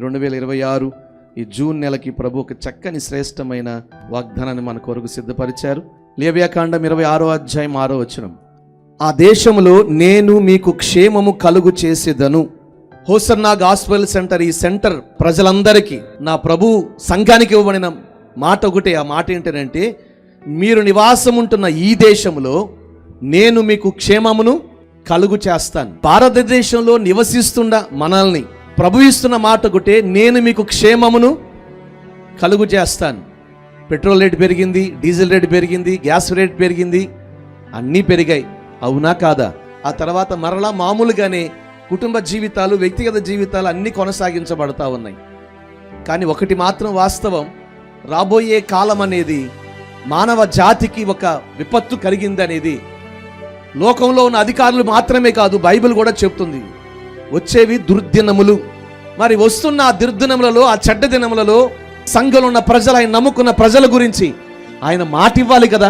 2026 ఈ జూన్ నెలకి ప్రభు ఒక చక్కని శ్రేష్టమైన వాగ్దానాన్ని మన కొరకు సిద్ధపరిచారు. లేవ్యాకాండం 26వ అధ్యాయం 6వ వచనం. ఆ దేశంలో నేను మీకు క్షేమము కలుగు చేసేదను. హోసన్నా గాస్పెల్ సెంటర్, ఈ సెంటర్ ప్రజలందరికీ నా ప్రభు సంఘానికి ఇవ్వబడిన మాట ఒకటే. ఆ మాట ఏంటంటే, మీరు నివాసం ఉంటున్న ఈ దేశంలో నేను మీకు క్షేమమును కలుగు చేస్తాను. భారతదేశంలో నివసిస్తున్న మనల్ని ప్రభు ఇస్తున్న మాట ఒకటే, నేను మీకు క్షేమమును కలుగు చేస్తాను. పెట్రోల్ రేటు పెరిగింది, డీజిల్ రేటు పెరిగింది, గ్యాస్ రేటు పెరిగింది, అన్నీ పెరిగాయి. అవునా కాదా? ఆ తర్వాత మరలా మామూలుగానే కుటుంబ జీవితాలు, వ్యక్తిగత జీవితాలు అన్నీ కొనసాగించబడతా ఉన్నాయి. కానీ ఒకటి మాత్రం వాస్తవం, రాబోయే కాలం అనేది మానవ జాతికి ఒక విపత్తు కలిగిందనేది లోకంలో ఉన్న అధికారులు మాత్రమే కాదు, బైబిల్ కూడా చెప్తుంది. వచ్చేవి దుర్దినములు. మరి వస్తున్న ఆ దుర్దినములలో, ఆ చెడ్డ దినములలో సంఘంలో ఉన్న ప్రజలు, ఆయన నమ్ముకున్న ప్రజల గురించి ఆయన మాట ఇవ్వాలి కదా.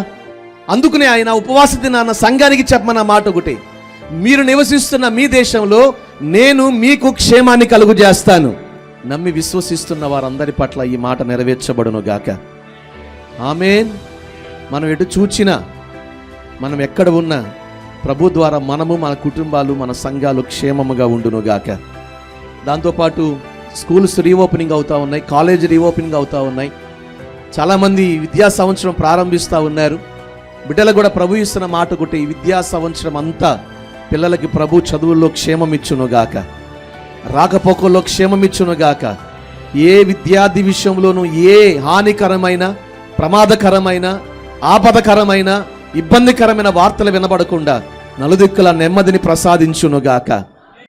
అందుకనే ఆయన ఉపవాస దినాన సంఘానికి చెప్పమన్న మాట ఒకటి, మీరు నివసిస్తున్న మీ దేశంలో నేను మీకు క్షేమాన్ని కలుగు చేస్తాను. నమ్మి విశ్వసిస్తున్న వారందరి పట్ల ఈ మాట నెరవేర్చబడును గాక. ఆమేన్. మనం ఎటు చూచినా, మనం ఎక్కడ ఉన్నా ప్రభు ద్వారా మనము, మన కుటుంబాలు, మన సంఘాలు క్షేమముగా ఉండును గాక. దాంతోపాటు స్కూల్స్ రీఓపెనింగ్ అవుతా ఉన్నాయి, కాలేజ్ రీఓపెనింగ్ అవుతా ఉన్నాయి. చాలామంది విద్యా సంవత్సరం ప్రారంభిస్తూ ఉన్నారు. బిడ్డలకు కూడా ప్రభు ఇస్తున్న మాట ఒకటి, ఈ విద్యా సంవత్సరం అంతా పిల్లలకి ప్రభు చదువుల్లో క్షేమమిచ్చునుగాక, రాకపోకల్లో క్షేమమిచ్చునుగాక. ఏ విద్యార్థి విషయంలోనూ ఏ హానికరమైన, ప్రమాదకరమైన, ఆపదకరమైన, ఇబ్బందికరమైన వార్తలు వినబడకుండా నలుదిక్కుల నెమ్మదిని ప్రసాదించునుగాక.